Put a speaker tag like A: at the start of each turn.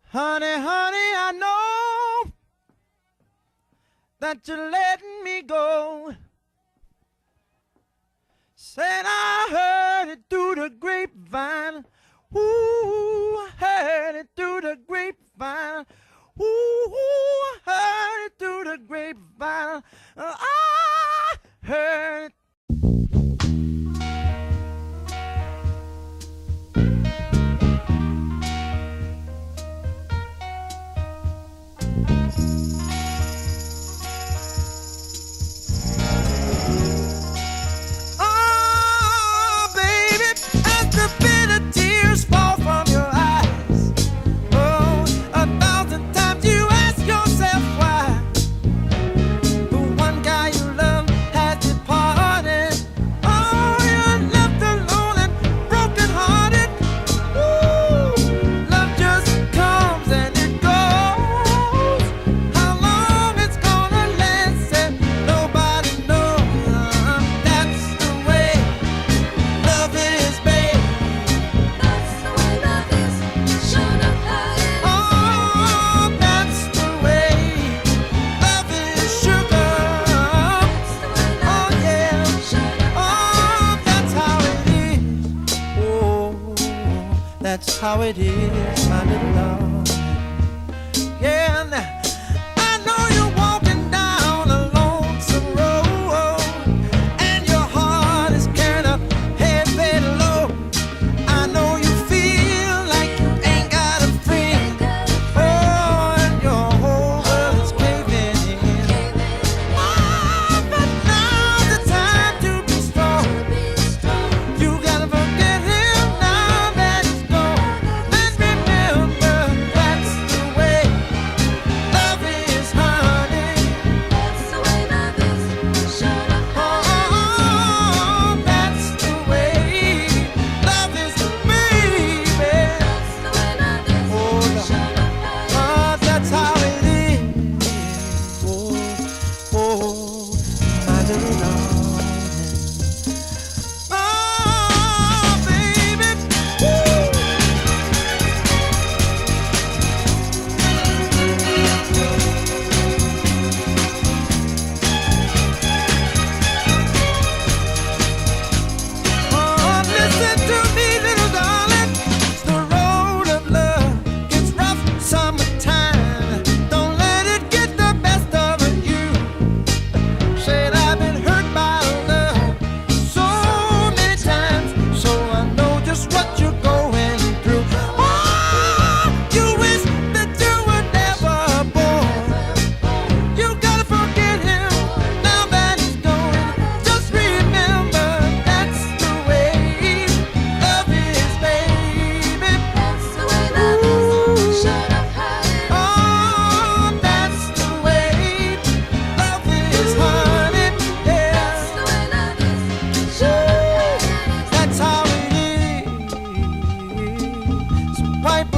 A: Honey, honey, I know that you're letting me go. Said I heard it through the grapevine. Ooh, I heard it through the grapevine. Ooh, I heard it through the grapevine. I heard it. Oh, baby, as the bitter tears fall from your eyes. Oh, 1,000 times you ask yourself why. The one guy you love has departed. Oh, you're left alone and brokenhearted. Ooh, love just comes and it goes. How long it's gonna last, and nobody knows. That's the way love is, babe.
B: That's the way love is. Should have had it.
A: Oh, that's the way love is, sugar. Oh, yeah. Oh, that's how it is. Oh, that's how it is, my little love. Yeah, now, I know you're walking down a lonesome road, and your heart is carrying a heavy load. I know you feel like you ain't got a friend. Oh, and your whole world is caving in. Oh, but now's the time to be strong. You gotta forget him now that he's gone. And remember, that's the way love is, honey.
B: That's the way love is. Should have had it.
A: Oh, that's the way love is, baby.
B: That's the way love is.
A: Oh, Lord.
B: Should have had it.
A: Oh, that's how it is. Oh, my little darling. Oh, baby. Woo. Oh, listen to me, little darling. The road of love gets rough summertime. Don't let it get the best of you. Said I've been hurt by love so many times, so I know just what you're going through. Oh, you wish that you were never born. You gotta forget him now that he's gone. Just remember, that's the way love is, baby.
B: That's the way love is. Should have had it.
A: Oh, that's the way love is, honey. Yeah,
B: That's the way love is. Should have had it.
A: that's how it is. So wipe